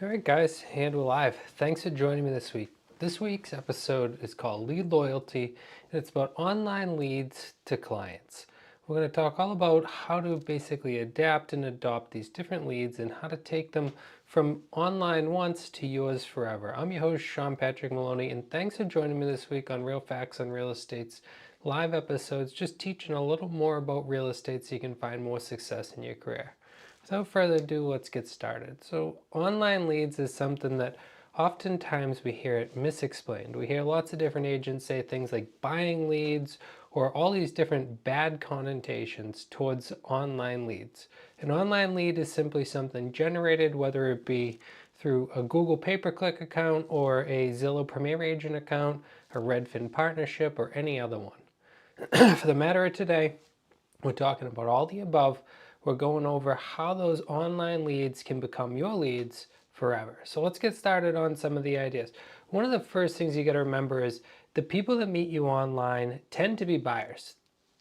All right, guys, and we're live. Thanks for joining me this week. This week's episode is called Lead Loyalty, and it's about online leads to clients. We're going to talk all about how to basically adapt and adopt these different leads and how to take them from online once to yours forever. I'm your host, Sean Patrick Maloney, and thanks for joining me this week on Real Facts on Real Estate's live episodes, just teaching a little more about real estate so you can find more success in your career. Without further ado, let's get started. So online leads is something that oftentimes we hear it misexplained. We hear lots of different agents say things like buying leads or all these different bad connotations towards online leads. An online lead is simply something generated, whether it be through a Google pay-per-click account or a Zillow Premier Agent account, a Redfin partnership, or any other one. For the matter of today, we're talking about all the above. We're going over how those online leads can become your leads forever. So let's get started on some of the ideas. One of the first things you got to remember is the people that meet you online tend to be buyers.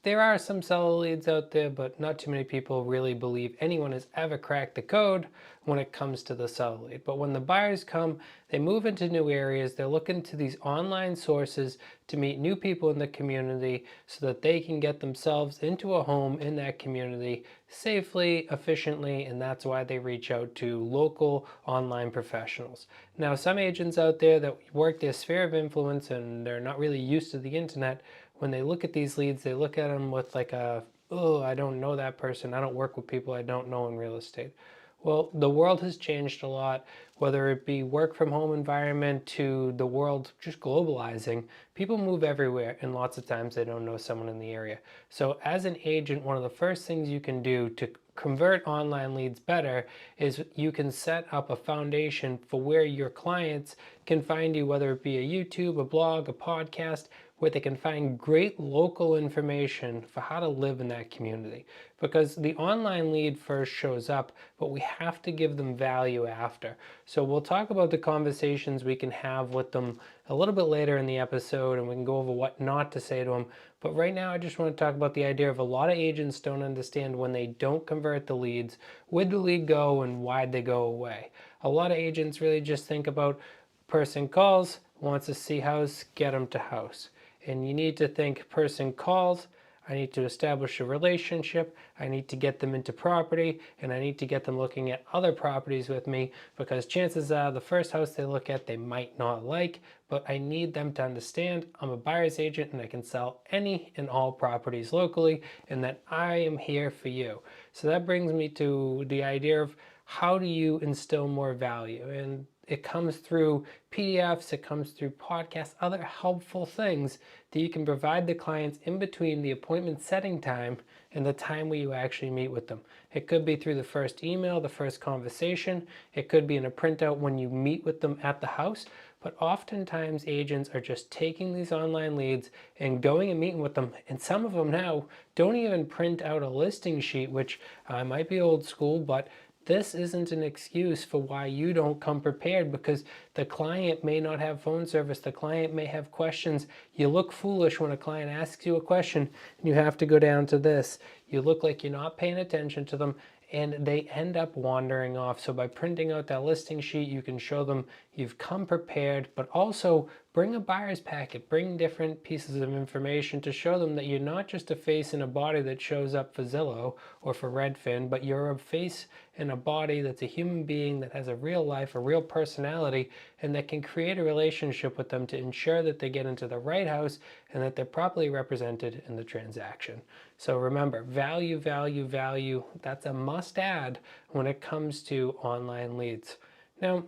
There are some seller leads out there, but not too many people really believe anyone has ever cracked the code when it comes to the seller lead. But when the buyers come, they move into new areas. They're looking to these online sources to meet new people in the community so that they can get themselves into a home in that community safely, efficiently, and that's why they reach out to local online professionals. Now, some agents out there that work their sphere of influence and they're not really used to the internet, when they look at these leads, they look at them with like oh, I don't know that person. I don't work with people I don't know in real estate. Well, the world has changed a lot, whether it be work from home environment to the world just globalizing. People move everywhere, and lots of times they don't know someone in the area. So as an agent, one of the first things you can do to convert online leads better is you can set up a foundation for where your clients can find you, whether it be a YouTube, a blog, a podcast, where they can find great local information for how to live in that community. Because the online lead first shows up, but we have to give them value after. So we'll talk about the conversations we can have with them a little bit later in the episode, and we can go over what not to say to them. But right now I just want to talk about the idea of a lot of agents don't understand when they don't convert the leads, where'd the lead go and why'd they go away. A lot of agents really just think about person calls, wants to see house, get them to house. And you need to think person calls, I need to establish a relationship, I need to get them into property, and I need to get them looking at other properties with me, because chances are the first house they look at they might not like, but I need them to understand I'm a buyer's agent and I can sell any and all properties locally, and that I am here for you. So that brings me to the idea of how do you instill more value? And it comes through PDFs, it comes through podcasts, other helpful things that you can provide the clients in between the appointment setting time and the time where you actually meet with them. It could be through the first email, the first conversation. It could be in a printout when you meet with them at the house. But oftentimes agents are just taking these online leads and going and meeting with them. And some of them now don't even print out a listing sheet, which might be old school, but this isn't an excuse for why you don't come prepared, because the client may not have phone service. The client may have questions. You look foolish when a client asks you a question and you have to go down to this. You look like you're not paying attention to them, and they end up wandering off. So by printing out that listing sheet, you can show them you've come prepared, but also bring a buyer's packet, bring different pieces of information to show them that you're not just a face and a body that shows up for Zillow or for Redfin, but you're a face and a body that's a human being that has a real life, a real personality, and that can create a relationship with them to ensure that they get into the right house and that they're properly represented in the transaction. So remember, value, value, value, that's a must add when it comes to online leads. Now,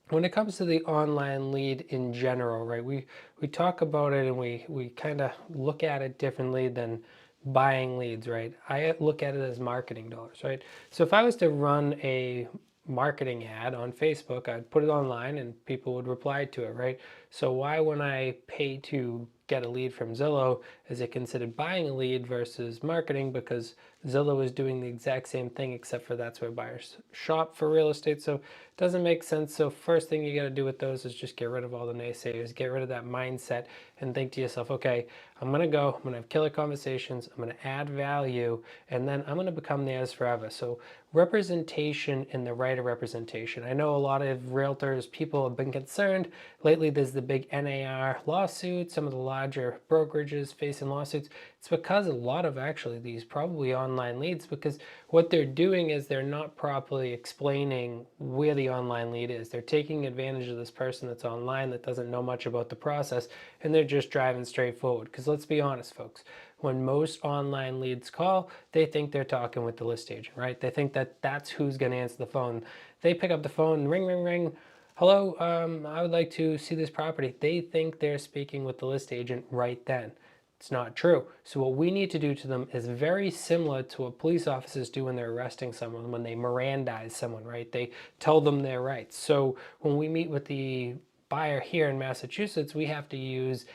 when it comes to the online lead in general, right, we talk about it and we kind of look at it differently than buying leads, right? I look at it as marketing dollars, right? So if I was to run a marketing ad on Facebook, I'd put it online and people would reply to it, right? So why, when I pay to get a lead from Zillow, is it considered buying a lead versus marketing? Because Zillow is doing the exact same thing, except for that's where buyers shop for real estate. So it doesn't make sense. So first thing you got to do with those is just get rid of all the naysayers, get rid of that mindset, and think to yourself, okay, I'm going to have killer conversations, I'm going to add value, and then I'm going to become theirs forever. So representation and the right of representation. I know a lot of realtors, people have been concerned. Lately, there's the big NAR lawsuit, some of the larger brokerages facing lawsuits. It's because a lot of actually these probably online leads, because what they're doing is they're not properly explaining where the online lead is. They're taking advantage of this person that's online that doesn't know much about the process, and they're just driving straight forward. Because let's be honest, folks, when most online leads call, they think they're talking with the list agent, right? They think that that's who's going to answer the phone. They pick up the phone, ring, ring, ring. Hello, I would like to see this property. They think they're speaking with the list agent right then. It's not true. So what we need to do to them is very similar to what police officers do when they're arresting someone, when they Mirandize someone, right? They tell them their rights. So when we meet with the buyer here in Massachusetts, we have to use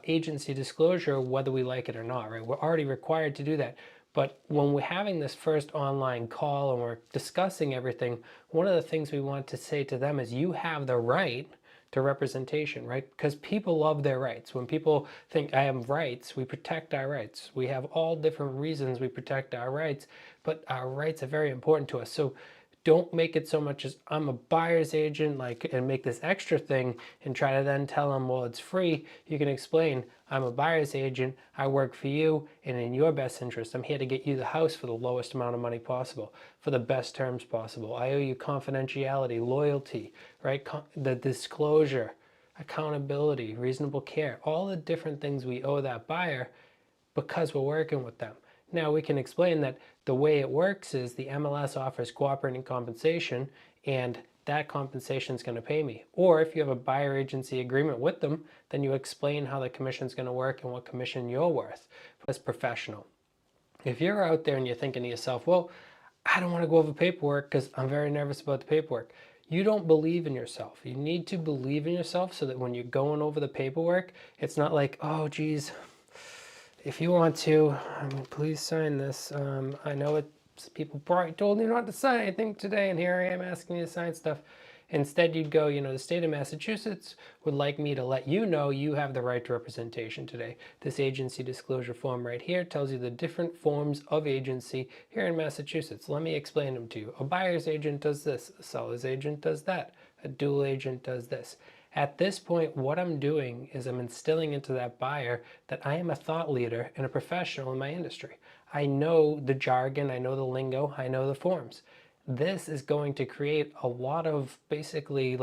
agency disclosure whether we like it or not, right? We're already required to do that. But when we're having this first online call and we're discussing everything, one of the things we want to say to them is you have the right to representation, right? Because people love their rights. When people think I have rights, we protect our rights. We have all different reasons we protect our rights, but our rights are very important to us. So don't make it so much as I'm a buyer's agent, and make this extra thing and try to then tell them, well, it's free. You can explain, I'm a buyer's agent, I work for you, and in your best interest, I'm here to get you the house for the lowest amount of money possible, for the best terms possible. I owe you confidentiality, loyalty, right? The disclosure, accountability, reasonable care, all the different things we owe that buyer because we're working with them. Now we can explain that the way it works is the MLS offers cooperating compensation, and that compensation is going to pay me. Or if you have a buyer agency agreement with them, then you explain how the commission is going to work and what commission you're worth as professional. If you're out there and you're thinking to yourself, well, I don't want to go over paperwork because I'm very nervous about the paperwork. You don't believe in yourself. You need to believe in yourself so that when you're going over the paperwork, it's not like, oh, geez, if you want to, please sign this. I know people probably told you not to sign anything today, and here I am asking you to sign stuff. Instead, you'd go, the state of Massachusetts would like me to let you know you have the right to representation today. This agency disclosure form right here tells you the different forms of agency here in Massachusetts. Let me explain them to you. A buyer's agent does this. A seller's agent does that. A dual agent does this. At this point, what I'm doing is I'm instilling into that buyer that I am a thought leader and a professional in my industry. I know the jargon, I know the lingo, I know the forms. This is going to create a lot of basically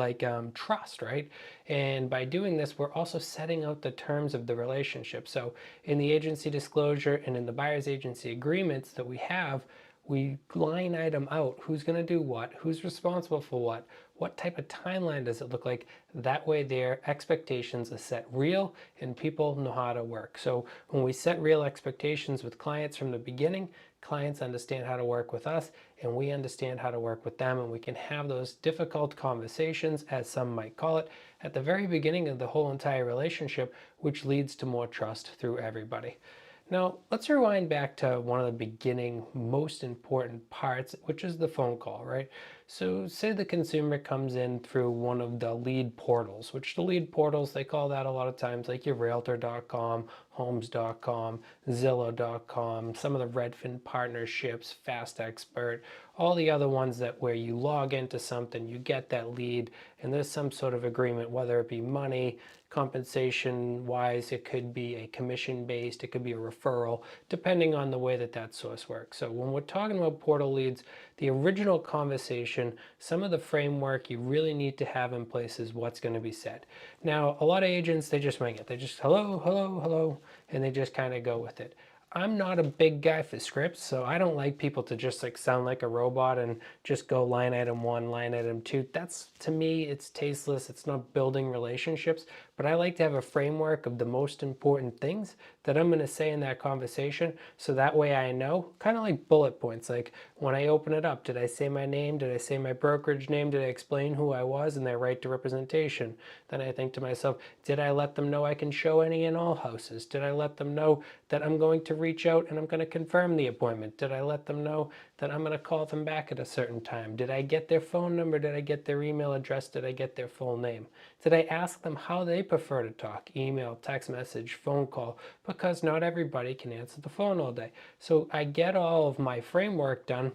trust, right? And by doing this, we're also setting out the terms of the relationship. So in the agency disclosure and in the buyer's agency agreements that we have, we line item out who's going to do what, who's responsible for what type of timeline does it look like. That way their expectations are set real and people know how to work. So when we set real expectations with clients from the beginning, clients understand how to work with us and we understand how to work with them, and we can have those difficult conversations, as some might call it, at the very beginning of the whole entire relationship, which leads to more trust through everybody. Now, let's rewind back to one of the beginning, most important parts, which is the phone call, right? So say the consumer comes in through one of the lead portals, which the lead portals, they call that a lot of times like your realtor.com, homes.com, zillow.com, some of the Redfin partnerships, Fast Expert, all the other ones that where you log into something, you get that lead, and there's some sort of agreement, whether it be money, compensation wise, it could be a commission based, it could be a referral, depending on the way that source works. So when we're talking about portal leads, the original conversation, some of the framework you really need to have in place is what's going to be said. Now, a lot of agents, they just wing it. They just hello, hello, hello, and they just kind of go with it. I'm not a big guy for scripts, so I don't like people to just sound like a robot and just go line item 1, line item 2. That's, to me, it's tasteless. It's not building relationships. but I like to have a framework of the most important things that I'm going to say in that conversation, so that way I know, kind of like bullet points, like when I open it up, did I say my name, did I say my brokerage name, did I explain who I was and their right to representation? Then I think to myself, did I let them know I can show any and all houses? Did I let them know that I'm going to reach out and I'm going to confirm the appointment? Did I let them know that I'm going to call them back at a certain time? Did I get their phone number? Did I get their email address? Did I get their full name? Did I ask them how they prefer to talk? Email, text message, phone call? Because not everybody can answer the phone all day. So I get all of my framework done.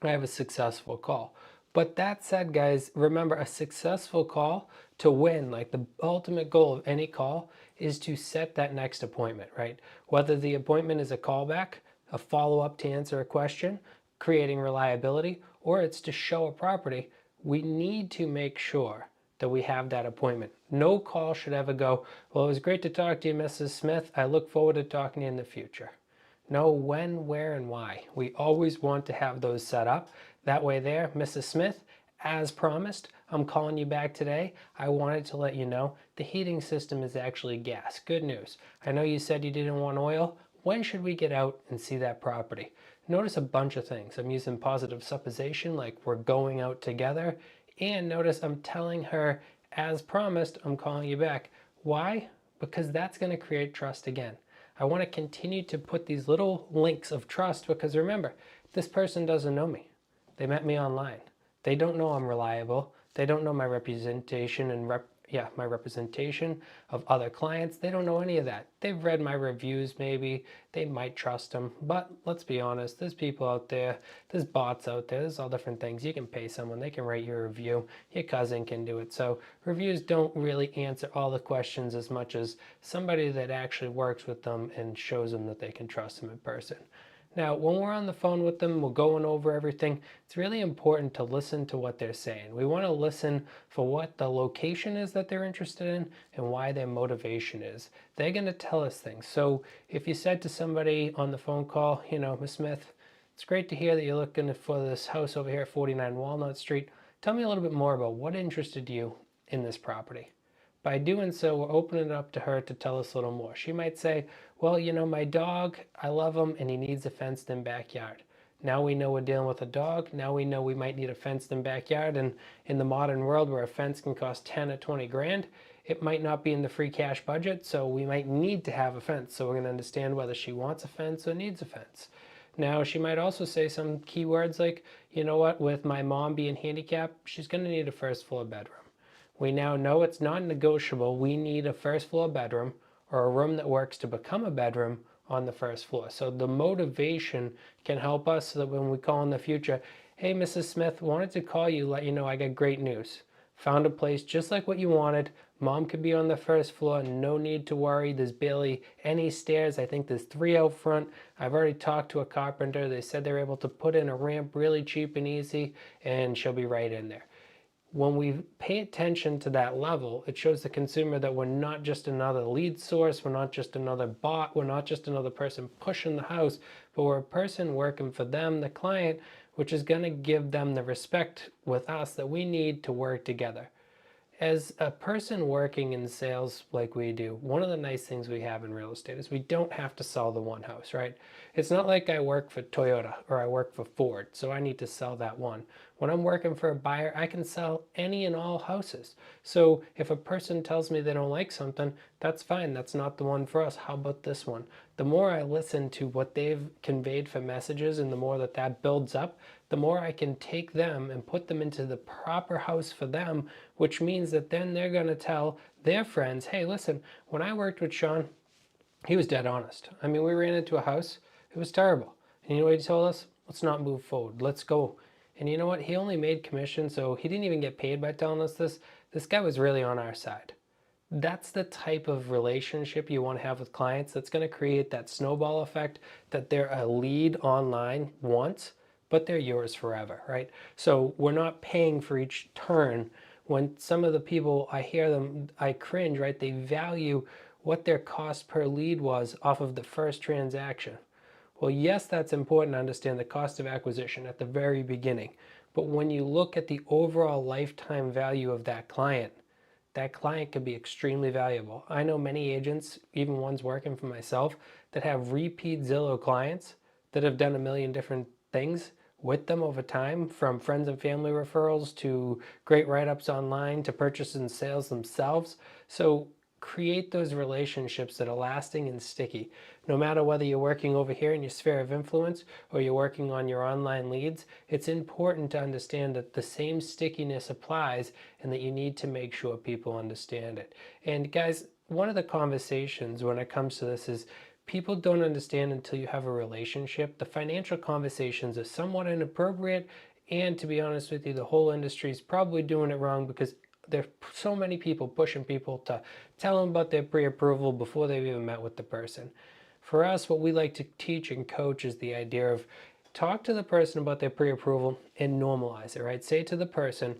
I have a successful call. But that said, guys, remember, a successful call to win, like the ultimate goal of any call is to set that next appointment, right? Whether the appointment is a callback, a follow-up to answer a question, creating reliability, or it's to show a property, we need to make sure that we have that appointment. No call should ever go, well, it was great to talk to you, Mrs. Smith. I look forward to talking to you in the future. Know when, where, and why. We always want to have those set up. That way there, Mrs. Smith, as promised, I'm calling you back today. I wanted to let you know the heating system is actually gas. Good news. I know you said you didn't want oil. When should we get out and see that property? Notice a bunch of things. I'm using positive supposition, like we're going out together. And notice I'm telling her, as promised, I'm calling you back. Why? Because that's going to create trust again. I want to continue to put these little links of trust, because remember, this person doesn't know me. They met me online. They don't know I'm reliable. They don't know my representation and my representation of other clients. They don't know any of that. They've read my reviews maybe. They might trust them. But let's be honest, there's people out there, there's bots out there, there's all different things. You can pay someone, they can write your review. Your cousin can do it. So reviews don't really answer all the questions as much as somebody that actually works with them and shows them that they can trust them in person. Now, when we're on the phone with them, we're going over everything, it's really important to listen to what they're saying. We want to listen for what the location is that they're interested in and why their motivation is. They're going to tell us things. So if you said to somebody on the phone call, you know, Miss Smith, it's great to hear that you're looking for this house over here at 49 Walnut Street. Tell me a little bit more about what interested you in this property. By doing so, we're opening it up to her to tell us a little more. She might say, well, you know, my dog, I love him and he needs a fenced-in backyard. Now we know we're dealing with a dog. Now we know we might need a fenced-in backyard. And in the modern world where a fence can cost 10 or 20 grand, it might not be in the free cash budget. So we might need to have a fence. So we're going to understand whether she wants a fence or needs a fence. Now, she might also say some keywords like, you know what, with my mom being handicapped, she's going to need a first floor bedroom. We now know it's non-negotiable. We need a first floor bedroom or a room that works to become a bedroom on the first floor. So the motivation can help us so that when we call in the future, hey, Mrs. Smith, wanted to call you, let you know I got great news. Found a place just like what you wanted. Mom could be on the first floor. No need to worry. There's barely any stairs. I think there's 3 out front. I've already talked to a carpenter. They said they're able to put in a ramp really cheap and easy, and she'll be right in there. When we pay attention to that level, it shows the consumer that we're not just another lead source, we're not just another bot, we're not just another person pushing the house, but we're a person working for them, the client, which is going to give them the respect with us that we need to work together. As a person working in sales like we do, one of the nice things we have in real estate is we don't have to sell the one house, right? It's not like I work for Toyota or I work for Ford, so I need to sell that one. When I'm working for a buyer, I can sell any and all houses. So if a person tells me they don't like something, that's fine. That's not the one for us. How about this one? The more I listen to what they've conveyed for messages and the more that that builds up, the more I can take them and put them into the proper house for them, which means that then they're going to tell their friends, hey, listen, when I worked with Sean, he was dead honest. I mean, we ran into a house. It was terrible. And you know what he told us? Let's not move forward. Let's go. And you know what? He only made commission, so he didn't even get paid by telling us this. This guy was really on our side. That's the type of relationship you want to have with clients that's going to create that snowball effect that they're a lead online once, but they're yours forever, right? So we're not paying for each turn. When some of the people, I hear them, I cringe, right? They value what their cost per lead was off of the first transaction. Well, yes, that's important to understand the cost of acquisition at the very beginning. But when you look at the overall lifetime value of that client, that client could be extremely valuable. I know many agents, even ones working for myself, that have repeat Zillow clients that have done a million different things with them over time, from friends and family referrals to great write-ups online to purchases and sales themselves. So create those relationships that are lasting and sticky. No matter whether you're working over here in your sphere of influence or you're working on your online leads, it's important to understand that the same stickiness applies and that you need to make sure people understand it. And guys, one of the conversations when it comes to this is people don't understand until you have a relationship. The financial conversations are somewhat inappropriate, and to be honest with you, the whole industry is probably doing it wrong because there's so many people pushing people to tell them about their pre-approval before they've even met with the person. For us, what we like to teach and coach is the idea of talk to the person about their pre-approval and normalize it, right? Say to the person,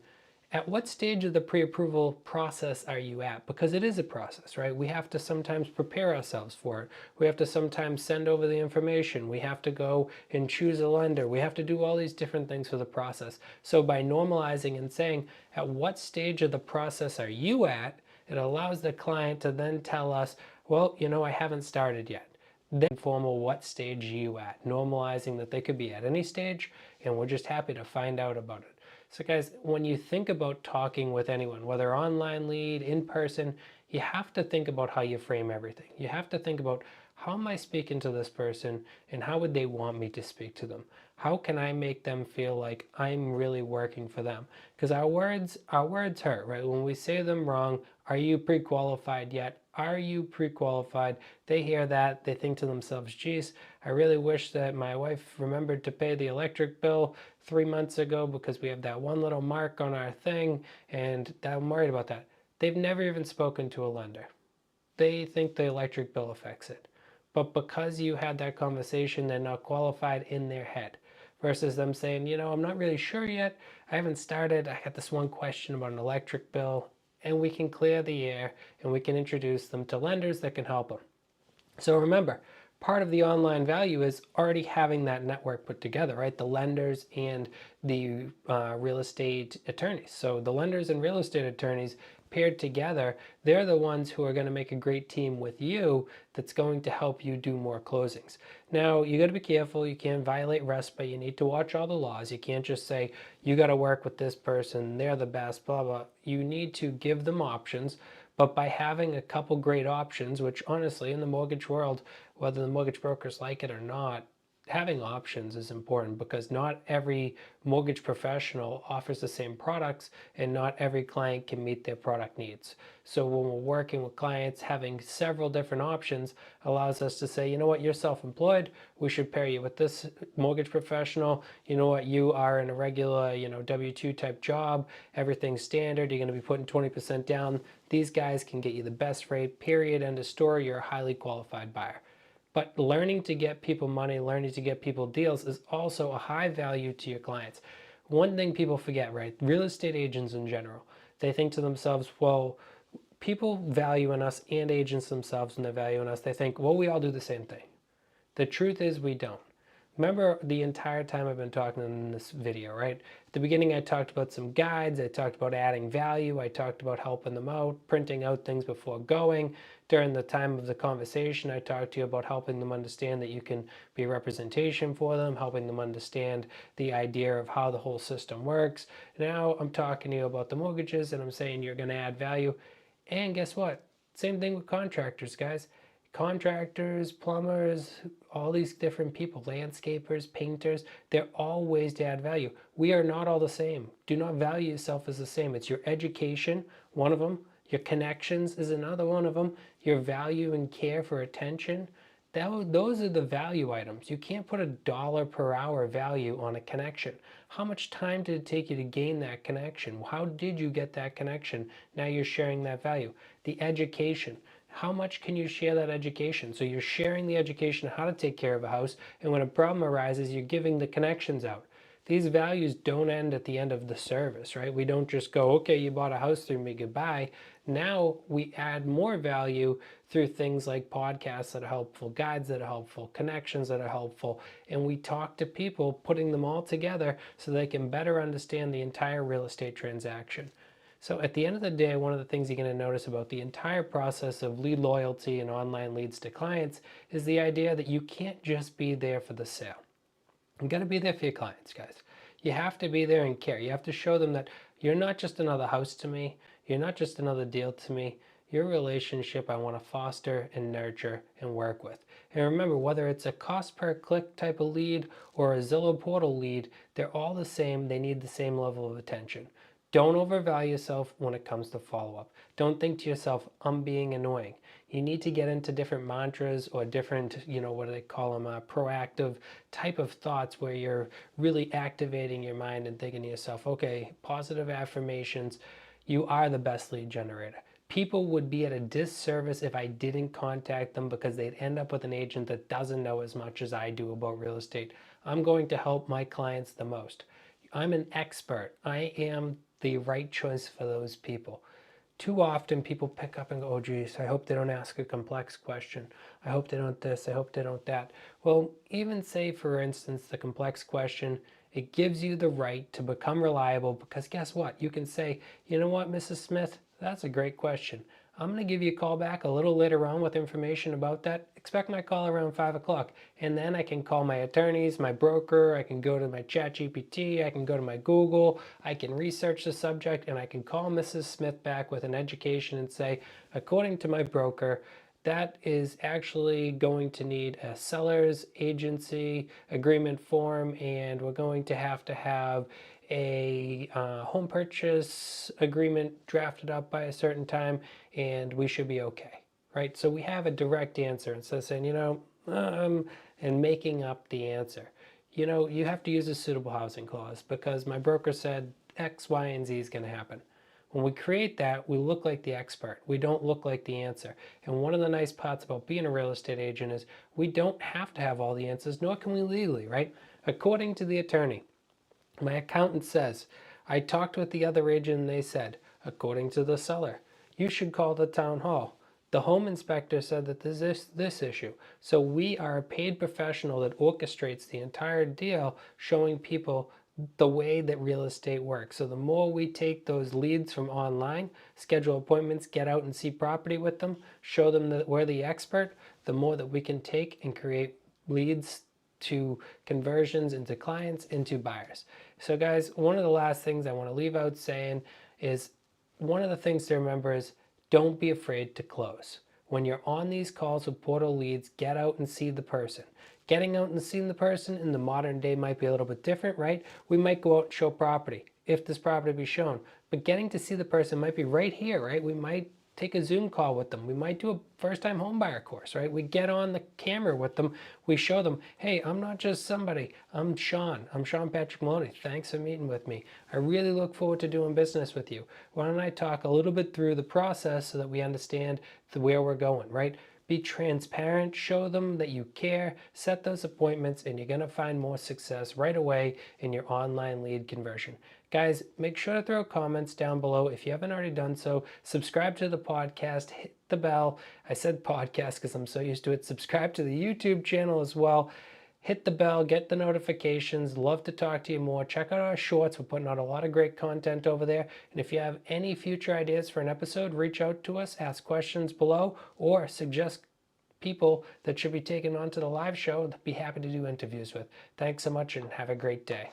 at what stage of the pre-approval process are you at? Because it is a process, right? We have to sometimes prepare ourselves for it. We have to sometimes send over the information. We have to go and choose a lender. We have to do all these different things for the process. So by normalizing and saying, at what stage of the process are you at? It allows the client to then tell us, well, I haven't started yet. Then informal, what stage are you at? Normalizing that they could be at any stage, and we're just happy to find out about it. So guys, when you think about talking with anyone, whether online lead, in person, you have to think about how you frame everything. You have to think about, how am I speaking to this person and how would they want me to speak to them? How can I make them feel like I'm really working for them? Because our words hurt, right? When we say them wrong, are you pre-qualified yet? Are you pre-qualified? They hear that, they think to themselves, geez, I really wish that my wife remembered to pay the electric bill 3 months ago because we have that one little mark on our thing and I'm worried about that. They've never even spoken to a lender. They think the electric bill affects it. But because you had that conversation, they're not qualified in their head. Versus them saying, I'm not really sure yet. I haven't started. I got this one question about an electric bill. And we can clear the air and we can introduce them to lenders that can help them. So remember, part of the online value is already having that network put together, right? The lenders and the real estate attorneys. So the lenders and real estate attorneys paired together, they're the ones who are going to make a great team with you that's going to help you do more closings. Now, you got to be careful. You can't violate RESPA. You need to watch all the laws. You can't just say, you got to work with this person. They're the best, blah, blah. You need to give them options. But by having a couple great options, which honestly in the mortgage world, whether the mortgage brokers like it or not, having options is important because not every mortgage professional offers the same products and not every client can meet their product needs. So when we're working with clients, having several different options allows us to say, you know what, you're self-employed, we should pair you with this mortgage professional. You know what, you are in a regular, W-2 type job, everything's standard, you're going to be putting 20% down. These guys can get you the best rate, period, end of story, you're a highly qualified buyer. But learning to get people money, learning to get people deals is also a high value to your clients. One thing people forget, right? Real estate agents in general, they think to themselves, well, people value in us and agents themselves when they value in us, they think, well, we all do the same thing. The truth is we don't. Remember the entire time I've been talking in this video, right? At the beginning I talked about some guides, I talked about adding value, I talked about helping them out, printing out things before going. During the time of the conversation, I talked to you about helping them understand that you can be a representation for them, helping them understand the idea of how the whole system works. Now I'm talking to you about the mortgages and I'm saying you're going to add value. And guess what? Same thing with contractors, guys. Contractors, plumbers, all these different people, landscapers, painters, they're all ways to add value. We are not all the same. Do not value yourself as the same. It's your education, one of them. Your connections is another one of them. Your value and care for attention. Those are the value items. You can't put $1 per hour value on a connection. How much time did it take you to gain that connection? How did you get that connection? Now you're sharing that value. The education. How much can you share that education? So you're sharing the education how to take care of a house, and when a problem arises, you're giving the connections out. These values don't end at the end of the service, right? We don't just go, okay, you bought a house through me, goodbye. Now we add more value through things like podcasts that are helpful, guides that are helpful, connections that are helpful, and we talk to people, putting them all together so they can better understand the entire real estate transaction. So at the end of the day, one of the things you're going to notice about the entire process of lead loyalty and online leads to clients is the idea that you can't just be there for the sale. You got to be there for your clients, guys. You have to be there and care. You have to show them that you're not just another house to me. You're not just another deal to me. Your relationship I want to foster and nurture and work with. And remember, whether it's a cost per click type of lead or a Zillow portal lead, they're all the same. They need the same level of attention. Don't overvalue yourself when it comes to follow-up. Don't think to yourself, I'm being annoying. You need to get into different mantras or different, what do they call them, proactive type of thoughts where you're really activating your mind and thinking to yourself, okay, positive affirmations, you are the best lead generator. People would be at a disservice if I didn't contact them because they'd end up with an agent that doesn't know as much as I do about real estate. I'm going to help my clients the most. I'm an expert. I am the right choice for those people. Too often people pick up and go, oh geez, I hope they don't ask a complex question. I hope they don't this, I hope they don't that. Well, even say for instance the complex question, it gives you the right to become reliable because guess what? You can say, you know what, Mrs. Smith, that's a great question. I'm going to give you a call back a little later on with information about that. Expect my call around 5 o'clock. And then I can call my attorneys, my broker, I can go to my ChatGPT, I can go to my Google, I can research the subject, and I can call Mrs. Smith back with an education and say, according to my broker, that is actually going to need a seller's agency agreement form, and we're going to have a home purchase agreement drafted up by a certain time, and we should be okay, right? So we have a direct answer instead of saying, and making up the answer. You have to use a suitable housing clause because my broker said X, Y, and Z is going to happen. When we create that, we look like the expert. We don't look like the answer. And one of the nice parts about being a real estate agent is we don't have to have all the answers, nor can we legally, right? According to the attorney, my accountant says, I talked with the other agent and they said, according to the seller, you should call the town hall. The home inspector said that there's this issue. So we are a paid professional that orchestrates the entire deal, showing people the way that real estate works. So the more we take those leads from online, schedule appointments, get out and see property with them, show them that we're the expert, the more that we can take and create leads to conversions into clients, into buyers. So guys, one of the last things I want to leave out saying is one of the things to remember is don't be afraid to close. When you're on these calls with portal leads, get out and see the person. Getting out and seeing the person in the modern day might be a little bit different, right? We might go out and show property if this property be shown, but getting to see the person might be right here, right? We might take a Zoom call with them. We might do a first-time homebuyer course, right? We get on the camera with them. We show them, hey, I'm not just somebody. I'm Sean. I'm Sean Patrick Maloney. Thanks for meeting with me. I really look forward to doing business with you. Why don't I talk a little bit through the process so that we understand where we're going, right? Be transparent, show them that you care, set those appointments, and you're going to find more success right away in your online lead conversion. Guys, make sure to throw comments down below if you haven't already done so. Subscribe to the podcast, hit the bell. I said podcast because I'm so used to it. Subscribe to the YouTube channel as well. Hit the bell, get the notifications. Love to talk to you more. Check out our shorts. We're putting out a lot of great content over there. And if you have any future ideas for an episode, reach out to us, ask questions below, or suggest people that should be taken onto the live show. I'd be happy to do interviews with. Thanks so much and have a great day.